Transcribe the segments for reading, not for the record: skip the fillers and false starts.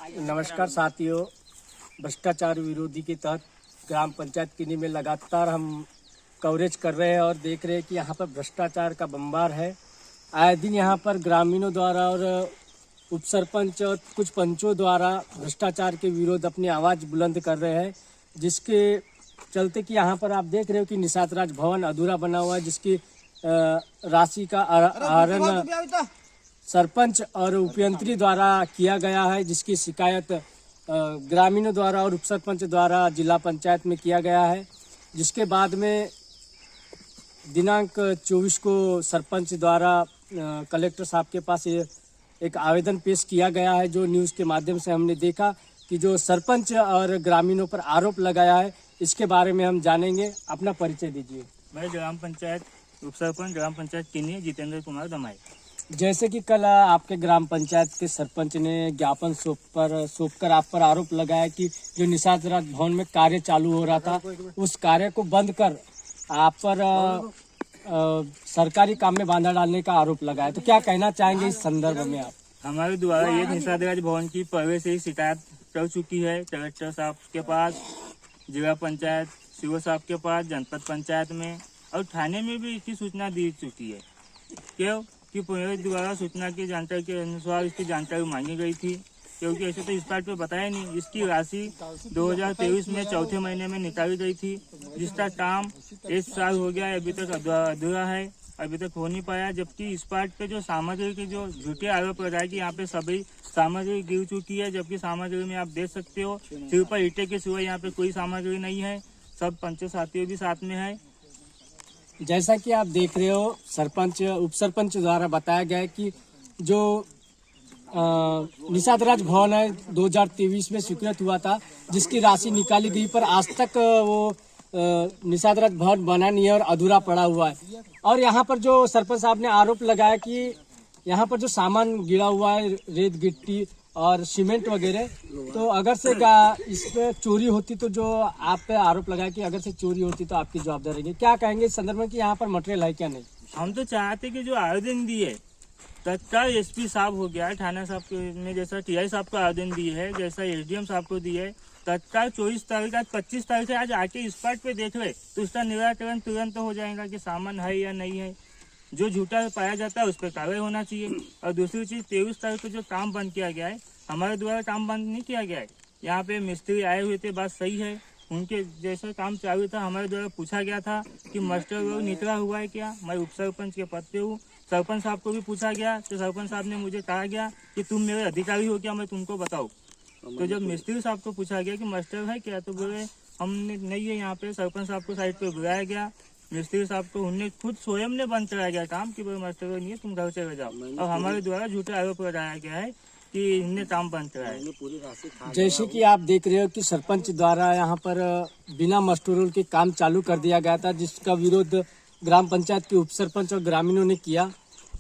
नमस्कार साथियों, भ्रष्टाचार विरोधी के तहत ग्राम पंचायत किन्नी में लगातार हम कवरेज कर रहे हैं और देख रहे हैं कि यहाँ पर भ्रष्टाचार का बंबार है। आए दिन यहाँ पर ग्रामीणों द्वारा और उप सरपंच और कुछ पंचों द्वारा भ्रष्टाचार के विरोध अपनी आवाज़ बुलंद कर रहे हैं, जिसके चलते कि यहाँ पर आप देख रहे हो कि निषाद राज भवन अधूरा बना हुआ है, जिसकी राशि का आहरण सरपंच और उपयंत्री द्वारा किया गया है, जिसकी शिकायत ग्रामीणों द्वारा और उप सरपंच द्वारा जिला पंचायत में किया गया है। जिसके बाद में दिनांक 24 को सरपंच द्वारा कलेक्टर साहब के पास एक आवेदन पेश किया गया है, जो न्यूज़ के माध्यम से हमने देखा कि जो सरपंच और ग्रामीणों पर आरोप लगाया है, इसके बारे में हम जानेंगे। अपना परिचय दीजिए। मैं ग्राम पंचायत उप सरपंच ग्राम पंचायत किन्नी जितेंद्र कुमार दमाई। जैसे कि कल आपके ग्राम पंचायत के सरपंच ने ज्ञापन सौंपकर आप पर आरोप लगाया कि जो निषाद राज भवन में कार्य चालू हो रहा था, उस कार्य को बंद कर आप पर सरकारी काम में बाधा डालने का आरोप लगाया, तो क्या कहना चाहेंगे इस संदर्भ में आप? हमारे द्वारा ये निषाद राज भवन की पहले से ही शिकायत कर चुकी है कलेक्टर साहब के पास, जिला पंचायत सीओ साहब के पास, जनपद पंचायत में और थाने में भी इसकी सूचना दी चुकी है। क्यों कि मेरे द्वारा सूचना की जानकारी के अनुसार इसकी जानकारी मांगी गई थी, क्योंकि ऐसे तो इस बात पे बताया नहीं। इसकी राशि 2023 में चौथे महीने में निकाली गई थी, जिसका काम 1 साल हो गया है, अभी तक अधूरा है, अभी तक हो नहीं पाया। जबकि इस बात पे जो सामग्री के जो झूठे आरोप लगाए कि यहाँ पे सभी सामग्री गिर चुकी है, जबकि सामग्री में आप देख सकते हो सिर्फ ईंटे के सिवा यहाँ पे कोई सामग्री नहीं है। सब पंच साथियों भी साथ में है। जैसा कि आप देख रहे हो, सरपंच उप सरपंच द्वारा बताया गया है कि जो निषाद राज भवन है 2023 में स्वीकृत हुआ था, जिसकी राशि निकाली गई, पर आज तक वो निषाद राज भवन बना नहीं है और अधूरा पड़ा हुआ है। और यहाँ पर जो सरपंच साहब ने आरोप लगाया कि यहाँ पर जो सामान गिरा हुआ है, रेत गिट्टी और सीमेंट वगैरह, तो अगर से इस पे चोरी होती, तो जो आप पे आरोप लगाया कि अगर से चोरी होती तो आपकी जवाबदारी रहेगी, क्या कहेंगे इस संदर्भ में कि यहाँ पर मटेरियल है क्या नहीं? हम तो चाहते कि जो आवेदन दिए तत्काल एसपी साहब हो गया, थाना साहब ने जैसा टीआई साहब को आवेदन दिए है, जैसा एसडीएम साहब को दिए है, तत्काल 24 तारीख आज 25 तारीख से आज आके स्पॉट पे देख ले तो उसका निराकरण तुरंत हो जाएगा कि सामान है या नहीं है। जो झूठा पाया जाता है उस पर कार्रवाई होना चाहिए। और दूसरी चीज 23 तारीख को जो काम बंद किया गया है, हमारे द्वारा काम बंद नहीं किया गया है। यहाँ पे मिस्त्री आए हुए थे, बात सही है, उनके जैसा काम चालू था। हमारे द्वारा पूछा गया था कि मास्टर रोड निकला हुआ है क्या? मैं उप सरपंच के पद पे हूँ। सरपंच साहब को भी पूछा गया तो सरपंच साहब ने मुझे कहा गया कि तुम मेरे अधिकारी हो क्या, मैं तुमको बताऊँ। तो जब मिस्त्री साहब को पूछा गया कि मास्टर है क्या, तो बोले हमने नहीं है। यहाँ पे सरपंच साहब को साइड पे बुलाया गया, मिस्त्री साहब को उन्हें खुद स्वयं ने बंद कराया गया काम कि मास्टर नहीं है, तुम घर चले जाओ। और हमारे द्वारा झूठे आरोप लगाया गया है कि इनने काम बंद कराया। जैसे कि आप देख रहे हो कि सरपंच द्वारा यहाँ पर बिना मस्टूरों के काम चालू कर दिया गया था, जिसका विरोध ग्राम पंचायत के उप सरपंच और ग्रामीणों ने किया।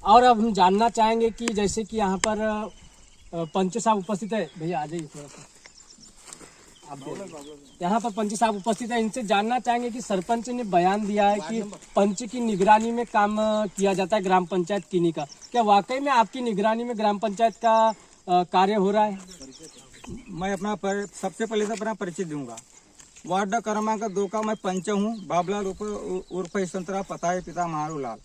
और अब हम जानना चाहेंगे कि जैसे कि यहाँ पर पंच साहब उपस्थित है, भैया आ जाइए थोड़ा सा, यहाँ पर पंच साहब उपस्थित है, इनसे जानना चाहेंगे कि सरपंच ने बयान दिया है कि पंच की निगरानी में काम किया जाता है ग्राम पंचायत किन्नी का। क्या वाकई में आपकी निगरानी में ग्राम पंचायत का कार्य हो रहा है? मैं अपना सबसे पहले तो अपना परिचय दूंगा। वार्ड क्रमांक 2 का मैं पंच हूँ, बाबलाल उर्फ संतरा, पता है पिता मारू लाल।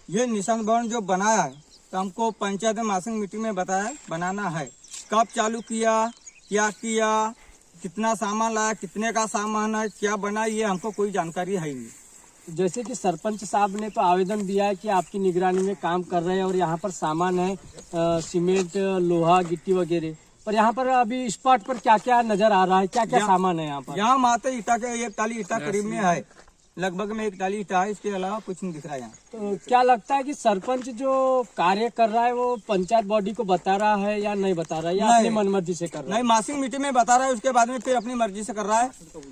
ये निषाद भवन जो बनाया है, तो हमको पंचायत में मासिक मीटिंग में बताया बनाना है। कब चालू किया, क्या किया, कितना सामान लाया, कितने का सामान है, क्या बना, ये हमको कोई जानकारी है नहीं। जैसे कि सरपंच साहब ने तो आवेदन दिया है कि आपकी निगरानी में काम कर रहे हैं और यहाँ पर सामान है सीमेंट, लोहा, गिट्टी वगैरह, पर यहाँ पर अभी स्पॉट पर क्या क्या नजर आ रहा है, क्या क्या सामान है यहाँ पर? यहाँ मात्र ईटा के 1 टाली ईटा करीब में है, लगभग में 1 टाली ईटा है, इसके अलावा कुछ नहीं दिख रहा है यहाँ। तो क्या लगता है कि सरपंच जो कार्य कर रहा है वो पंचायत बॉडी को बता रहा है या नहीं बता रहा है, या अपनी मनमर्जी से कर रहा है? नहीं, मासिक मीटिंग में बता रहा है, उसके बाद में फिर अपनी मर्जी से कर रहा है।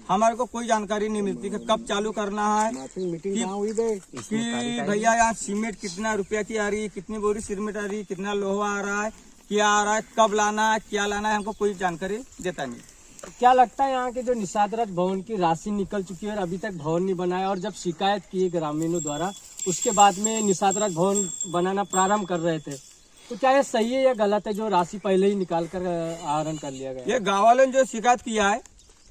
हमारे को कोई जानकारी नहीं मिलती कि कब चालू करना है, कि भैया यहाँ सीमेंट कितना रुपया की आ रही है, कितनी बोरी सीमेंट आ रही है, कितना लोहा आ रहा है, क्या आ रहा है, कब लाना है, क्या लाना है, हमको कोई जानकारी देता नहीं। क्या लगता है यहाँ के जो निषाद राज भवन की राशि निकल चुकी है और अभी तक भवन नहीं बनाया, और जब शिकायत की है ग्रामीणों द्वारा, उसके बाद में निषाद राज भवन बनाना प्रारंभ कर रहे थे, तो क्या ये सही है या गलत है जो राशि पहले ही निकाल कर आहरण कर लिया गया? ये गाँव वालों ने जो शिकायत किया है,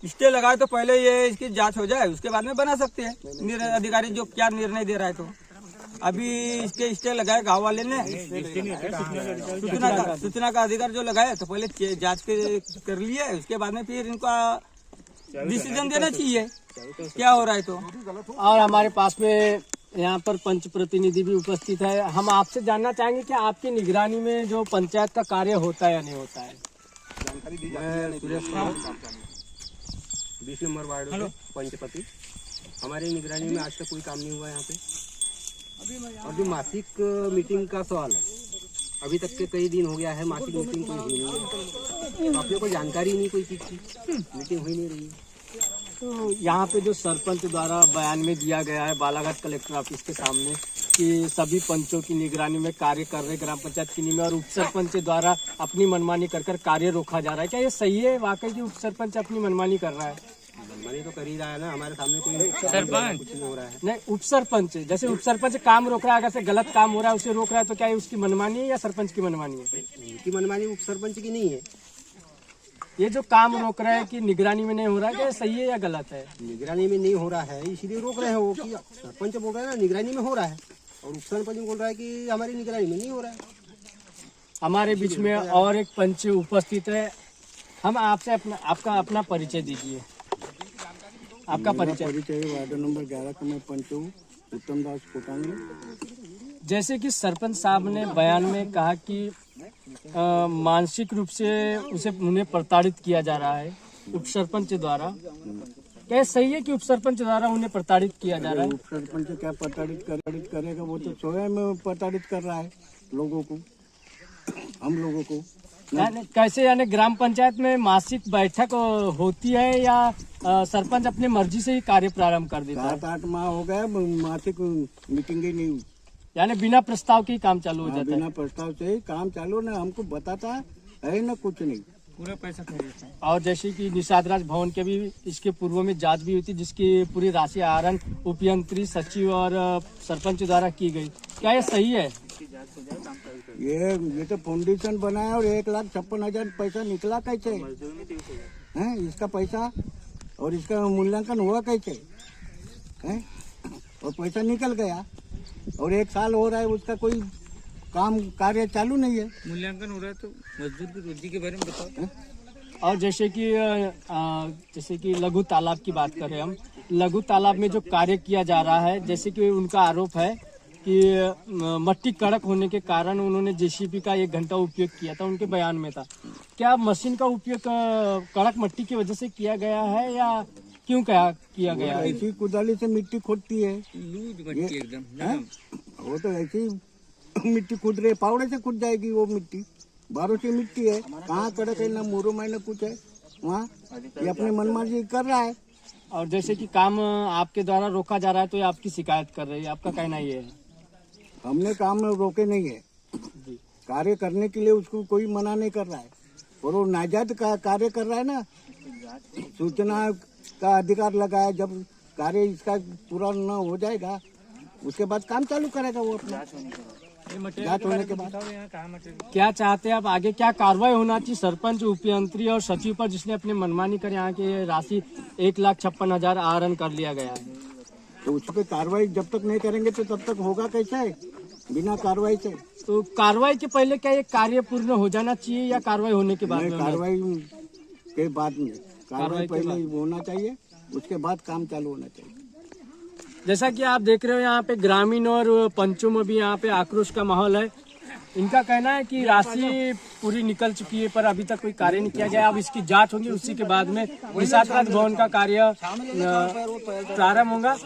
स्टे लगाए तो पहले ये इसकी जांच हो जाए, उसके बाद में बना सकते हैं अधिकारी जो क्या निर्णय दे रहा है। तो अभी इसके स्टे लगाए गाँव वाले ने, सूचना का अधिकार जो लगाए, तो पहले जांच कर लिए, उसके बाद में फिर इनका डिसीजन देना चाहिए क्या हो रहा है। तो और हमारे पास में यहाँ पर पंच प्रतिनिधि भी उपस्थित है। हम आपसे जानना चाहेंगे कि आपकी निगरानी में जो पंचायत का कार्य होता है या नहीं होता है? 20 नंबर वार्ड में पंचपति। हमारी निगरानी में आज तक कोई काम नहीं हुआ यहाँ पे। और जो मासिक मीटिंग का सवाल है, अभी तक के कई दिन हो गया है मासिक मीटिंग कोई हुई नहीं है। तो अपने को जानकारी नहीं कोई चीज की, मीटिंग हुई नहीं रही है। तो यहाँ पे जो सरपंच द्वारा बयान में दिया गया है बालाघाट कलेक्टर ऑफिस के सामने कि सभी पंचों की निगरानी में कार्य कर रहे ग्राम पंचायत किन्नी में और उप सरपंच द्वारा अपनी मनमानी कर कार्य रोका जा रहा है, क्या ये सही है वाकई कि उप सरपंच अपनी मनमानी कर रहा है? मनमानी तो कर ही रहा है ना, हमारे सामने कोई सरपंच कुछ नहीं हो रहा है। नहीं, उप सरपंच जैसे उप सरपंच काम रोक रहा है, अगर से गलत काम हो रहा है उसे रोक रहा है, तो क्या ये उसकी मनमानी है या सरपंच की मनमानी है? उनकी मनमानी उप सरपंच की नहीं है। ये जो काम रोक रहा है कि निगरानी में नहीं हो रहा है, क्या सही है या गलत है? निगरानी में नहीं हो रहा है इसीलिए रोक रहे हैं वो, कि सरपंच बोल रहा है ना निगरानी में हो रहा है, और उप सरपंच बोल रहा है कि हमारी निगरानी में नहीं हो रहा है। हमारे बीच में और एक पंच उपस्थित है। हम आपसे आपका अपना परिचय दीजिए। आपका परिचय? वार्ड नंबर 11 का मैं पंच हूँ, उत्तम दास कोटांगी। जैसे कि सरपंच साहब ने बयान में कहा कि मानसिक रूप से उन्हें प्रताड़ित किया जा रहा है उप सरपंच द्वारा, क्या सही है कि उप सरपंच द्वारा उन्हें प्रताड़ित किया जा रहा है? उप सरपंच क्या प्रताड़ित करेगा, वो तो स्वयं प्रताड़ित कर रहा है लोगों को, हम लोगों को। कैसे यानी ग्राम पंचायत में मासिक बैठक होती है या सरपंच अपनी मर्जी से ही कार्य प्रारंभ कर देता है? 7-8 माह हो गए मासिक मीटिंग ही नहीं हुई, यानी बिना प्रस्ताव के ही काम चालू हो जाता है? बिना प्रस्ताव से ही काम चालू, ना हमको बताता है ना कुछ नहीं, पूरा पैसा खा लेता है। और जैसे कि निषाद राज भवन के भी इसके पूर्व में जांच भी हुई थी, जिसकी पूरी राशि आहरण उपयंत्री सचिव और सरपंच द्वारा की गई, क्या ये सही है? ये तो फाउंडेशन बनाया और 1,56,000 पैसा निकला कैसे है इसका पैसा, और इसका मूल्यांकन हुआ कैसे है, और पैसा निकल गया और 1 साल हो रहा है उसका कोई काम कार्य चालू नहीं है। मूल्यांकन हो रहा है तो मजदूर की रोजी के बारे में बताओ। और जैसे कि लघु तालाब की बात करें हम, लघु तालाब में जो कार्य किया जा रहा है, जैसे कि उनका आरोप है कि मट्टी कड़क होने के कारण उन्होंने जेसीबी का 1 घंटा उपयोग किया था, उनके बयान में था। क्या मशीन का उपयोग कड़क मट्टी की वजह से किया गया है या क्यों किया गया है? ऐसी कुदाली से मिट्टी खोदती है, लूज मट्टी एकदम हैं? वो तो ऐसी मिट्टी खुद रही, पावड़े से खुद जाएगी वो मिट्टी, बारों से मिट्टी है, कहाँ कड़क है, ना मोरू में ना कुछ है वहाँ, ये अपनी मनमानी कर रहा है। और जैसे कि काम आपके द्वारा रोका जा रहा है तो ये आपकी शिकायत कर रही है, आपका कहना ये है? हमने काम रोके नहीं है, कार्य करने के लिए उसको कोई मना नहीं कर रहा है, और वो नाजायज का कार्य कर रहा है ना, सूचना का अधिकार लगाया, जब कार्य इसका पूरा न हो जाएगा उसके बाद काम चालू करेगा वो अपना जांच होने के बाद। क्या चाहते हैं आप आगे, क्या कार्रवाई होना चाहिए सरपंच उपयंत्री और सचिव पर जिसने अपनी मनमानी कर यहाँ की राशि 1,56,000 आहरण कर लिया गया है? तो उस पर कार्रवाई जब तक नहीं करेंगे तो तब तक होगा कैसे बिना कार्रवाई से? तो कार्रवाई के पहले क्या ये कार्य पूर्ण हो जाना चाहिए या कार्रवाई होने के बाद? कार्रवाई के बाद में, कार्रवाई पहले होना चाहिए, उसके बाद काम चालू होना चाहिए। जैसा कि आप देख रहे हो यहाँ पे ग्रामीण और पंचों में भी यहाँ पे आक्रोश का माहौल है। इनका कहना है कि राशि पूरी निकल चुकी है पर अभी तक कोई कार्य नहीं किया गया। अब इसकी जांच होगी, उसी के बाद में निषाद राज भवन का कार्य प्रारंभ होगा।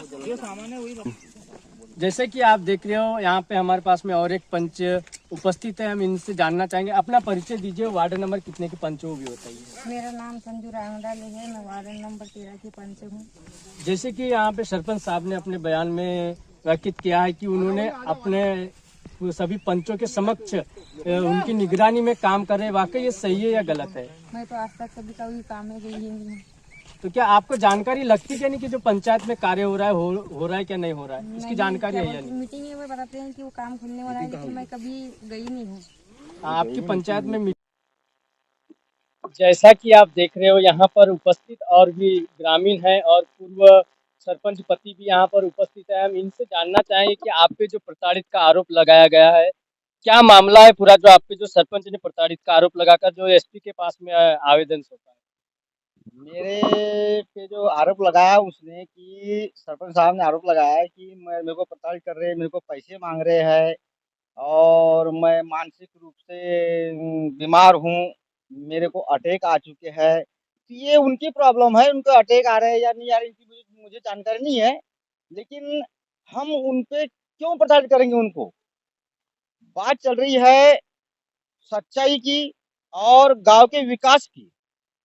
जैसे कि आप देख रहे हो यहाँ पे हमारे पास में और एक पंच उपस्थित है, हम इनसे जानना चाहेंगे। अपना परिचय दीजिए, वार्ड नंबर कितने के पंच हो भी बताइए। मेरा नाम संजू रामडाले है, मैं वार्ड नंबर 13 की पंच हूँ। जैसे कि यहाँ पे सरपंच साहब ने अपने बयान में व्यक्त किया है कि उन्होंने अपने सभी पंचों के समक्ष उनकी निगरानी में काम कर रहे, वाकई ये सही है या गलत है? मैं तो आज तक कभी कोई काम में गई ही नहीं हूँ। तो क्या आपको जानकारी लगती क्या नहीं कि जो पंचायत में कार्य हो रहा है हो रहा है क्या नहीं हो रहा है, इसकी जानकारी है या नहीं? मीटिंग में बताते हैं कि वो काम खुलने वाला है, लेकिन मैं कभी गई नहीं हूँ। आपकी पंचायत में जैसा कि आप देख रहे हो यहाँ पर उपस्थित और भी ग्रामीण हैं और पूर्व सरपंच पति भी यहाँ पर उपस्थित है। हम इनसे जानना चाहेंगे कि आप पे जो प्रताड़ित का आरोप लगाया गया है, क्या मामला है पूरा, जो आप पे जो सरपंच ने प्रताड़ित का आरोप लगाकर जो एसपी के पास में आवेदन सौंपा है? मेरे पे जो आरोप लगाया उसने कि सरपंच साहब ने आरोप लगाया है कि मेरे को प्रताड़ित कर रहे हैं, मेरे को पैसे मांग रहे हैं और मैं मानसिक रूप से बीमार हूँ, मेरे को अटैक आ चुके हैं। तो ये उनकी प्रॉब्लम है, उनको अटैक आ रहे हैं या नहीं आ रहे इनकी मुझे जानकारी नहीं है, लेकिन हम उन पे क्यों प्रताड़ित करेंगे उनको। बात चल रही है सच्चाई की और गांव के विकास की।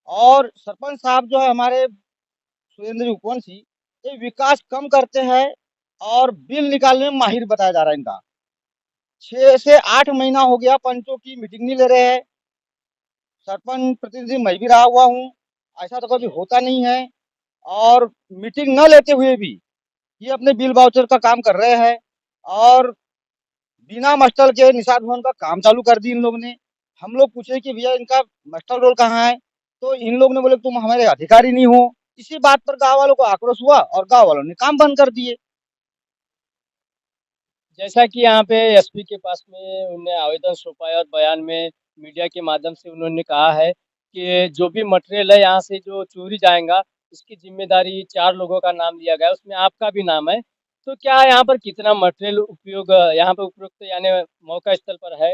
और सरपंच साहब जो है हमारे सुरेंद्र उपवंशी, ये विकास कम करते हैं और बिल निकालने में माहिर बताया जा रहा है इनका। 6 से 8 महीना हो गया पंचों की मीटिंग नहीं ले रहे हैं। सरपंच प्रतिनिधि मैं भी रहा हुआ हूँ, ऐसा तो कभी होता नहीं है। और मीटिंग न लेते हुए भी ये अपने बिल वाउचर का काम कर रहे हैं और बिना मास्टर के निषाद भवन का काम चालू कर दी इन लोग ने। हम लोग पूछे कि भैया इनका मास्टर रोल कहाँ है, तो इन लोग ने बोले तुम हमारे अधिकारी नहीं हो। इसी बात पर गांव वालों को आक्रोश हुआ और गांव वालों ने काम बंद कर दिए। जैसा कि यहाँ पे एसपी के पास में उन्होंने आवेदन सौंपा है और बयान में मीडिया के माध्यम से उन्होंने कहा है कि जो भी मटेरियल है यहाँ से जो चोरी जाएगा, इसकी जिम्मेदारी 4 लोगों का नाम दिया गया है, उसमें आपका भी नाम है। तो क्या यहाँ पर कितना मटेरियल उपयोग यहाँ पे उपयुक्त यानी मौका स्थल पर है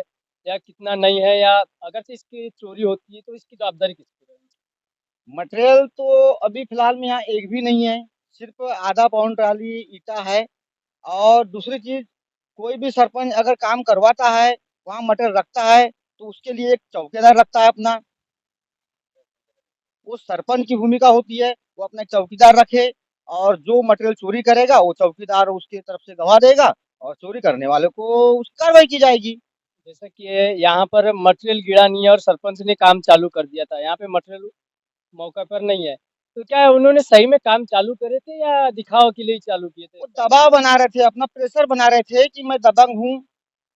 या कितना नहीं है, या अगर से इसकी चोरी होती है तो इसकी जवाबदारी किसकी रहेगी? मटेरियल तो अभी फिलहाल में यहाँ एक भी नहीं है, सिर्फ आधा पौन ट्राली ईटा है। और दूसरी चीज, कोई भी सरपंच अगर काम करवाता है, वहाँ मटेरियल रखता है, तो उसके लिए एक चौकीदार रखता है अपना। वो सरपंच की भूमिका होती है, वो अपना एक चौकीदार रखे और जो मटेरियल चोरी करेगा वो चौकीदार उसकी तरफ से गवाह देगा और चोरी करने वाले को उस कार्रवाई की जाएगी। जैसे कि यहाँ पर मटेरियल गिरा नहीं है और सरपंच ने काम चालू कर दिया था, यहाँ पे मटेरियल मौका पर नहीं है, तो क्या उन्होंने सही में काम चालू करे थे या दिखावा के लिए चालू किए थे? वो दबाव बना रहे थे, अपना प्रेशर बना रहे थे कि मैं दबंग हूँ,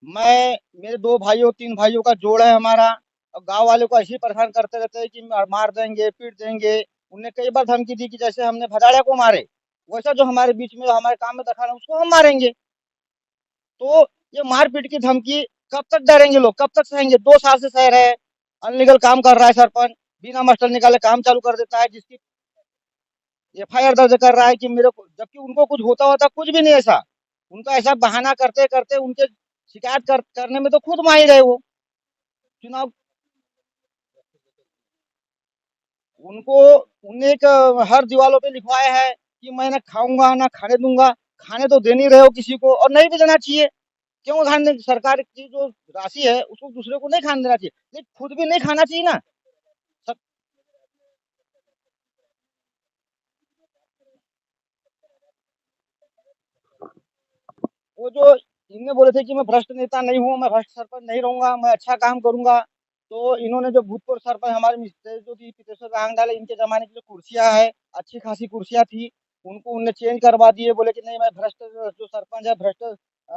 मैं मेरे 2 भाइयों 3 भाइयों का जोड़ है हमारा। और गांव वाले को ऐसे ही परेशान करते रहते हैं कि मार देंगे पीट देंगे। उनने कई बार धमकी दी कि जैसे हमने भदाड़िया को मारे, वैसा जो हमारे बीच में हमारे काम में दखल है उसको हम मारेंगे। तो ये मारपीट की धमकी कब तक डरेंगे लोग, कब तक सहेंगे। 2 साल से सह रहे हैं। अनलीगल काम कर रहा है सरपंच, बिना मास्टर निकाले काम चालू कर देता है, जिसकी एफआईआर दर्ज कर रहा है कि मेरे को, जबकि उनको कुछ होता होता कुछ भी नहीं ऐसा। उनका ऐसा बहाना करते करते उनके शिकायत करने में तो खुद माहिर है वो। चुनाव उनको उन्हें एक हर दीवारों पे लिखवाया है कि मैं ना खाऊंगा ना खाने दूंगा। खाने तो दे नहीं रहे हो किसी को और नहीं भी देना चाहिए। क्यों खाने, सरकार की जो राशि है उसको दूसरे को नहीं खाने देना चाहिए, लेकिन खुद भी नहीं खाना चाहिए ना। वो जो इनने बोले थे कि मैं भ्रष्ट नेता नहीं हूँ, मैं भ्रष्ट सरपंच नहीं रहूंगा, मैं अच्छा काम करूंगा। तो इन्होंने जो भूतपूर्व सरपंच हमारे मिस्टर जो कि पितेश्वर रांग डाले, इनके जमाने की जो कुर्सियां है, अच्छी खासी कुर्सियां थी, उनको उनने चेंज करवा दिए। बोले कि नहीं, मैं भ्रष्ट जो सरपंच है, भ्रष्ट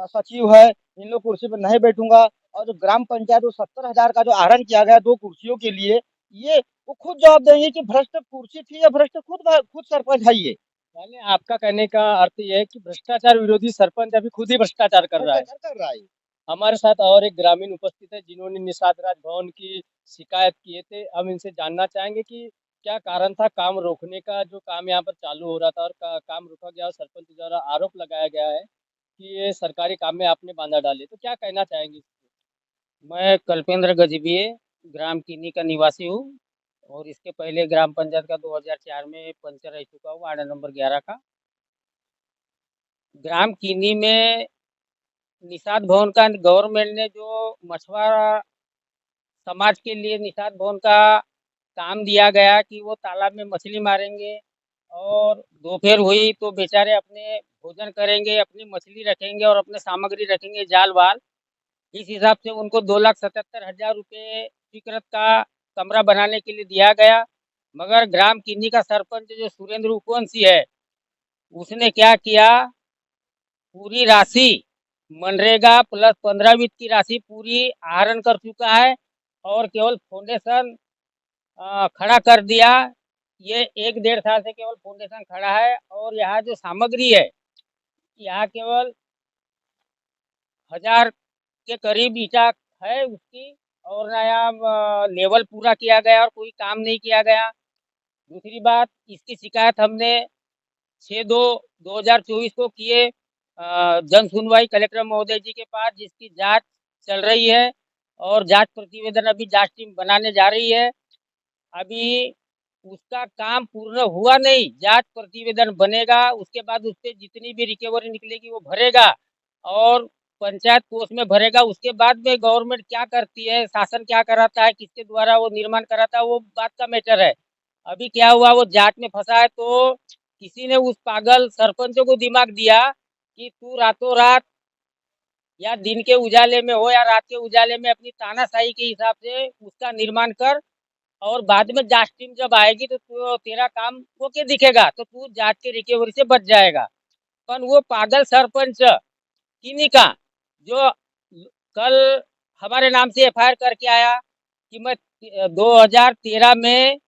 सचिव है, इन लोग कुर्सी पर नहीं बैठूंगा। और जो ग्राम पंचायत 70,000 का जो आहरण किया गया 2 कुर्सियों के लिए, ये वो खुद जवाब देंगे कि भ्रष्ट कुर्सी थी या भ्रष्ट खुद सरपंच है। ये यानी आपका कहने का अर्थ ये है कि भ्रष्टाचार विरोधी सरपंच अभी खुद ही भ्रष्टाचार कर रहा है। कर रहा है। हमारे साथ और एक ग्रामीण उपस्थित है जिन्होंने निषाद राज भवन की शिकायत किए थे। हम इनसे जानना चाहेंगे कि क्या कारण था काम रोकने का, जो काम यहाँ पर चालू हो रहा था और काम रोका गया और सरपंच द्वारा आरोप लगाया गया है कि ये सरकारी काम में आपने बाधा डाले, तो क्या कहना चाहेंगे? मैं कल्पेंद्र गजबीये ग्राम कीनी का निवासी हूँ और इसके पहले ग्राम पंचायत का 2004 में पंच रह चुका हूँ, वार्ड नंबर 11 का। ग्राम कीनी में निषाद भवन का गवर्नमेंट ने जो मछुआरा समाज के लिए निषाद भवन का काम दिया गया कि वो तालाब में मछली मारेंगे और दोपहर हुई तो बेचारे अपने भोजन करेंगे, अपनी मछली रखेंगे और अपने सामग्री रखेंगे, जाल वाल। इस हिसाब से उनको 2,77,000 रुपये स्वीकृत का कमरा बनाने के लिए दिया गया। मगर ग्राम किन्नी का सरपंच जो सुरेंद्र उपवंशी है, उसने क्या किया, पूरी राशि मनरेगा प्लस 15 वित्त की राशि पूरी आहरण कर चुका है और केवल फाउंडेशन खड़ा कर दिया। ये 1-1.5 साल से केवल फाउंडेशन खड़ा है और यहाँ जो सामग्री है, यहाँ केवल 1000 के करीब ईटा है उसकी, और नया लेवल पूरा किया गया और कोई काम नहीं किया गया। दूसरी बात, इसकी शिकायत हमने 6/2/2024 को किए जन सुनवाई कलेक्टर महोदय जी के पास, जिसकी जांच चल रही है और जांच प्रतिवेदन अभी जांच टीम बनाने जा रही है। अभी उसका काम पूर्ण हुआ नहीं, जांच प्रतिवेदन बनेगा, उसके बाद उससे जितनी भी रिकवरी निकलेगी वो भरेगा और पंचायत कोष में भरेगा। उसके बाद में गवर्नमेंट क्या करती है, शासन क्या कराता है, किसके द्वारा वो निर्माण कराता है, वो बात का मैटर है। अभी क्या हुआ, वो जांच में फंसा है, तो किसी ने उस पागल सरपंचों को दिमाग दिया कि तू रातों रात या दिन के उजाले में हो या रात के उजाले में अपनी तानाशाही के हिसाब से उसका निर्माण कर, और बाद में जांच टीम जब आएगी तो तेरा काम होके दिखेगा, तो तू जांच के रिकवरी से बच जाएगा। पर वो पागल सरपंच किन्हीं का, जो कल हमारे नाम से एफआईआर करके आया कि मैं 2013 में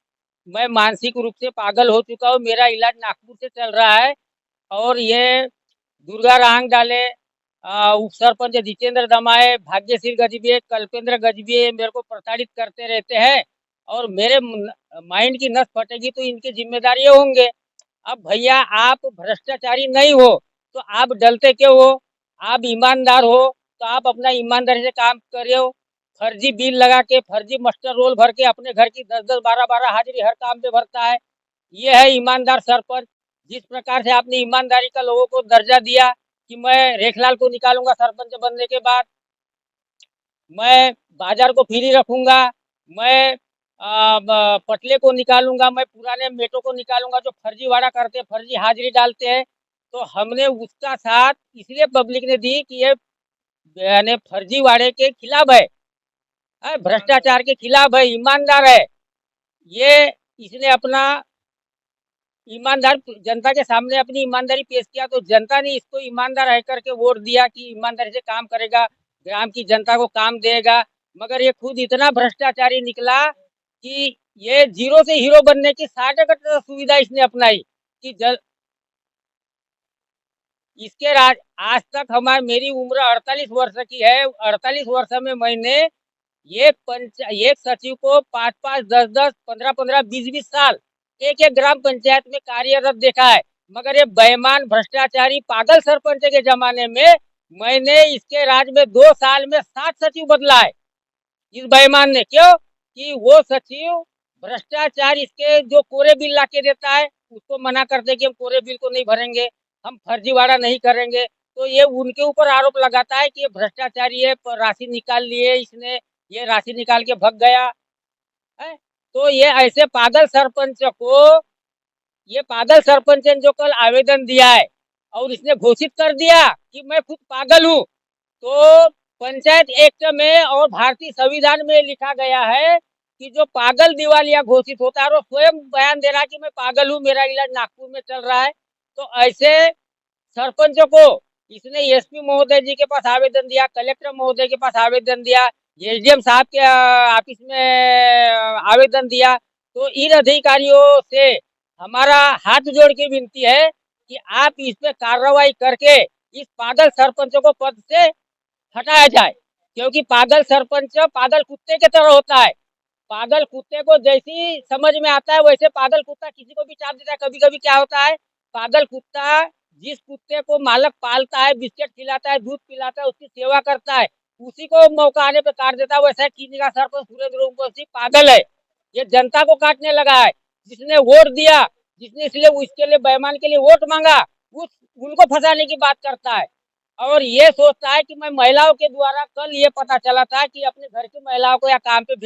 मैं मानसिक रूप से पागल हो चुका हूँ, मेरा इलाज नागपुर से चल रहा है, और ये दुर्गा राहंग डाले, उप सरपंच जितेंद्र दमाए, भाग्यश्री गजबे, कल्पेंद्र गजबे मेरे को प्रताड़ित करते रहते हैं और मेरे माइंड की नस फटेगी तो इनकी जिम्मेदारी ये होंगे। अब भैया, आप भ्रष्टाचारी नहीं हो तो आप डलते क्यों हो? आप ईमानदार हो तो आप अपना ईमानदारी से काम करो। फर्जी बिल लगा के, फर्जी मास्टर रोल भर के अपने घर की 10-10, 12-12 हाजिरी हर काम पे भरता है। ये है ईमानदार सरपंच। जिस प्रकार से आपने ईमानदारी का लोगों को दर्जा दिया कि मैं रेखलाल को निकालूंगा सरपंच बनने के बाद, मैं बाजार को फ्री रखूंगा, मैं पटले को निकालूंगा, मैं पुराने मेटों को निकालूंगा जो फर्जीवाड़ा करते हैं, फर्जी हाजिरी डालते हैं, तो हमने उसका साथ इसलिए पब्लिक ने दी कि ये यानी फर्जीवाड़े के खिलाफ है, भ्रष्टाचार के खिलाफ है, ईमानदार है। ये इसने अपना ईमानदार जनता के सामने अपनी ईमानदारी पेश किया, तो जनता ने इसको ईमानदार है करके वोट दिया कि ईमानदारी से काम करेगा, ग्राम की जनता को काम देगा। मगर ये खुद इतना भ्रष्टाचारी निकला कि ये जीरो से हीरो बनने की 60% सुविधा इसने अपनाई कि इसके आज तक मेरी उम्र 48 वर्ष की है। 48 वर्ष में मैंने एक सचिव को 5-5, 10-10, 15-15, 20-20 साल एक ग्राम पंचायत में कार्यरत देखा है। मगर ये बेईमान भ्रष्टाचारी पागल सरपंच के जमाने में मैंने इसके राज में 2 साल में 7 सचिव बदला है इस बेईमान ने। क्यों? कि वो सचिव भ्रष्टाचार, इसके जो कोरे बिल ला के देता है उसको मना करते कि हम कोरे बिल को नहीं भरेंगे, हम फर्जीवाड़ा नहीं करेंगे, तो ये उनके ऊपर आरोप लगाता है कि ये भ्रष्टाचारी है, राशि निकाल लिए इसने, ये राशि निकाल के भग गया है। तो ये ऐसे पागल सरपंच को, ये पागल सरपंच ने जो कल आवेदन दिया है और इसने घोषित कर दिया कि मैं खुद पागल हूँ, तो पंचायत एक्ट में और भारतीय संविधान में लिखा गया है कि जो पागल दिवालिया घोषित होता है और स्वयं बयान दे रहा है कि मैं पागल हूँ, मेरा इलाज नागपुर में चल रहा है, तो ऐसे सरपंचों को इसने एसपी महोदय जी के पास आवेदन दिया, कलेक्टर महोदय के पास आवेदन दिया, एसडीएम साहब के ऑफिस में आवेदन दिया। तो इन अधिकारियों से हमारा हाथ जोड़ के विनती है कि आप इस पे कार्रवाई करके इस पागल सरपंचों को पद से हटाया जाए, क्योंकि पागल सरपंच पागल कुत्ते की तरह होता है। पागल कुत्ते को जैसी समझ में आता है वैसे पागल कुत्ता किसी को भी चाप देता है। कभी कभी क्या होता है, पागल कुत्ता जिस कुत्ते को मालक पालता है, बिस्किट खिलाता है, दूध पिलाता है, उसकी सेवा करता है, उसी को मौका आने पे काट देता है। वैसा किसी का सरपंच सूरज पागल है, ये जनता को काटने लगा है। जिसने वोट दिया, जिसने इसलिए उसके लिए बेईमान के लिए वोट मांगा, उनको फंसाने की बात करता है और ये सोचता है कि मैं महिलाओं के द्वारा, कल ये पता चला था कि अपने घर की महिलाओं को या काम पे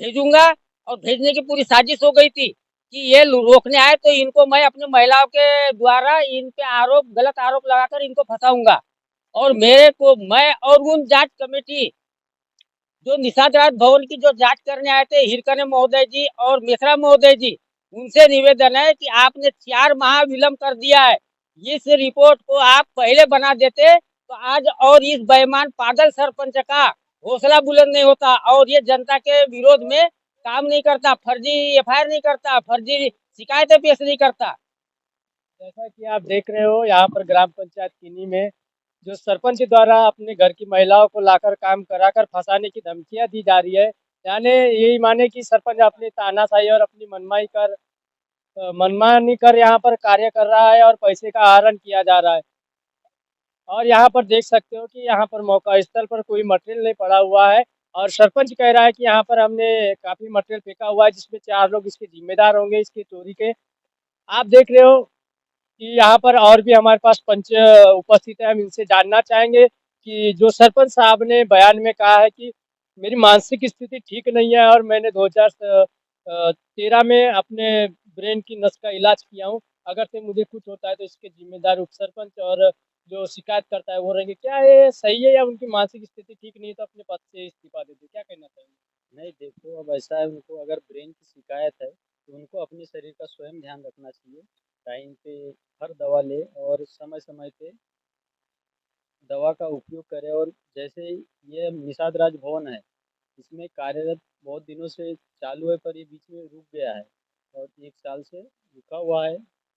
भेजूंगा, और भेजने की पूरी साजिश हो गई थी कि ये रोकने आए तो इनको मैं अपनी महिलाओं के द्वारा इन पे गलत आरोप लगाकर इनको फंसाऊंगा। और मैं और उन जांच कमेटी जो निषाद राज भवन की जो जांच करने आए थे, हिरकने महोदय जी और मिश्रा महोदय जी, उनसे निवेदन है कि आपने 4 माह विलंब कर दिया है। इस रिपोर्ट को आप पहले बना देते तो आज और इस बेईमान पागल सरपंच का हौसला बुलंद नहीं होता और ये जनता के विरोध में काम नहीं करता, फर्जी एफआईआर नहीं करता, फर्जी शिकायतें पेश नहीं करता। जैसा कि आप देख रहे हो यहाँ पर ग्राम पंचायत किन्नी में जो सरपंच द्वारा अपने घर की महिलाओं को लाकर काम कराकर फंसाने की धमकियां दी जा रही है, यानी यही माने कि सरपंच अपनी तानाशाही और अपनी मनमानी कर यहाँ पर कार्य कर रहा है और पैसे का आहरण किया जा रहा है। और यहाँ पर देख सकते हो कि यहाँ पर मौका स्थल पर कोई मटेरियल नहीं पड़ा हुआ है और सरपंच कह रहा है कि यहाँ पर हमने काफी मटेरियल फेंका हुआ है जिसमें 4 लोग इसके जिम्मेदार होंगे इसकी चोरी के। आप देख रहे हो कि यहाँ पर और भी हमारे पास पंच उपस्थित है, हम इनसे जानना चाहेंगे कि जो सरपंच साहब ने बयान में कहा है कि मेरी मानसिक स्थिति ठीक नहीं है और मैंने 2013 में अपने ब्रेन की नस का इलाज किया हूँ, अगर से मुझे कुछ होता है तो इसके जिम्मेदार उप सरपंच और जो शिकायत करता है वो रहेंगे। क्या ये सही है या उनकी मानसिक स्थिति ठीक नहीं है तो अपने पद से इस्तीफा दे दे? क्या कहना चाहिए? नहीं, देखो अब ऐसा है, उनको अगर ब्रेन की शिकायत है तो उनको अपने शरीर का स्वयं ध्यान रखना चाहिए। टाइम पे हर दवा ले और समय समय पे दवा का उपयोग करें। और जैसे ये निषाद राज भवन है, इसमें कार्यरत बहुत दिनों से चालू है पर ये बीच में रुक गया है और 1 साल से रुका हुआ है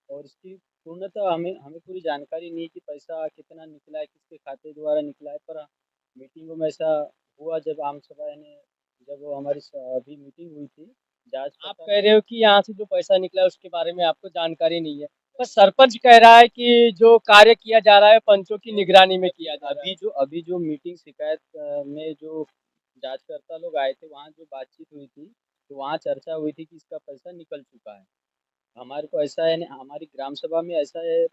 और इसकी पूर्णतः हमें हमें पूरी जानकारी नहीं है कि पैसा कितना निकला है, किसके खाते द्वारा निकला है। पर मीटिंगों में ऐसा हुआ जब आम सभा ने जब वो हमारी अभी मीटिंग हुई थी जांच आप पड़ताल। कह रहे हो कि यहाँ से जो पैसा निकला है उसके बारे में आपको जानकारी नहीं है, पर सरपंच कह रहा है कि जो कार्य किया जा रहा है पंचों की निगरानी में किया जा रहा है। अभी जो मीटिंग शिकायत में जो जांचकर्ता लोग आए थे, वहाँ जो बातचीत हुई थी तो वहाँ चर्चा हुई थी कि इसका पैसा निकल चुका है। हमारे को ऐसा है, हमारी ग्राम सभा में ऐसा है,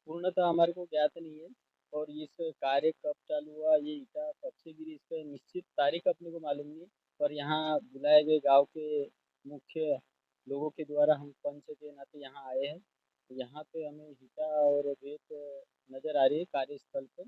पूर्णतः हमारे को ज्ञात नहीं है। और इस कार्य कब चालू हुआ, ये ईटा कब से गिरी, इसका निश्चित तारीख अपने को मालूम नहीं। पर यहाँ बुलाए गए गांव के मुख्य लोगों के द्वारा हम पंच के नाते यहाँ आए हैं। तो यहाँ पे हमें ईटा और रेत नज़र आ रही है कार्यस्थल पे।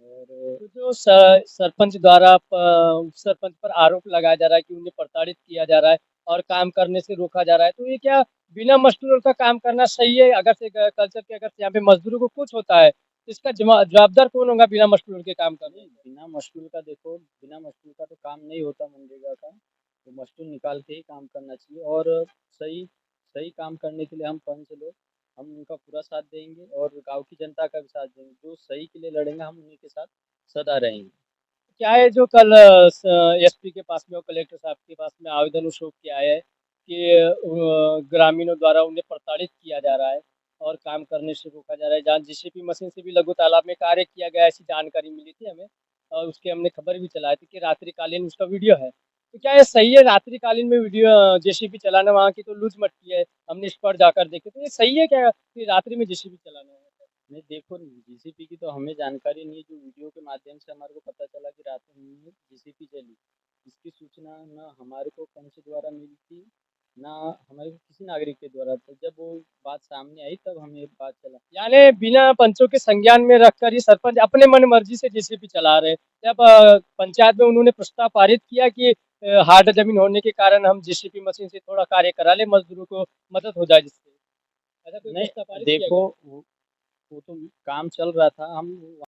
और तो जो सरपंच द्वारा उप सरपंच पर आरोप लगाया जा रहा है कि उन्हें प्रताड़ित किया जा रहा है और काम करने से रोका जा रहा है, तो ये क्या बिना मजदूरों का काम करना सही है? अगर से कल्चर के अगर यहाँ पे मजदूरों को कुछ होता है तो इसका जवाबदार कौन होगा बिना मजदूर के काम करने? बिना मजदूर का देखो, बिना मजदूर का तो काम नहीं होता मनरेगा का। तो मजदूर निकाल के ही काम करना चाहिए और सही सही काम करने के लिए हम पंच लोग हम उनका पूरा साथ देंगे और गांव की जनता का भी साथ देंगे। जो सही के लिए लड़ेंगे हम उन्हीं के साथ सदा रहेंगे। क्या है जो कल एसपी के पास में और कलेक्टर साहब के पास में आवेदन उछोक के आया है कि ग्रामीणों द्वारा उन्हें प्रताड़ित किया जा रहा है और काम करने से रोका जा रहा है, जहाँ जेसीबी मशीन से भी लघु तालाब में कार्य किया गया, ऐसी जानकारी मिली थी हमें और उसके हमने खबर भी चलाई थी कि रात्रिकालीन उसका वीडियो है। तो क्या ये सही है रात्रिकालीन में वीडियो जेसीबी चलाना? वहाँ की तो लूज मट्टी है, हमने इस पर जाकर देखे, तो ये सही है क्या कि रात्रि में जेसीबी चलाना है? नहीं, देखो जीसीपी की तो हमें जानकारी नहीं है। जो वीडियो के माध्यम से हमारे को पता चला कि रात में जीसीपी चली, इसकी सूचना ना हमारे को पंच द्वारा मिली थी ना हमारे को किसी नागरिक के द्वारा। तो जब वो बात सामने आई तब हमें बात चला। यानी बिना पंचों के संज्ञान में रखकर ये सरपंच अपने मन मर्जी से जेसीबी चला रहे हैं। जब पंचायत में उन्होंने प्रस्ताव पारित किया कि हार्ड जमीन होने के कारण हम जेसीबी मशीन से थोड़ा कार्य करा ले, मजदूरों को मदद हो जाए जिससे, ऐसा कोई नहीं, प्रस्ताव पारित किया देखो गया? वो तो काम चल रहा था, हम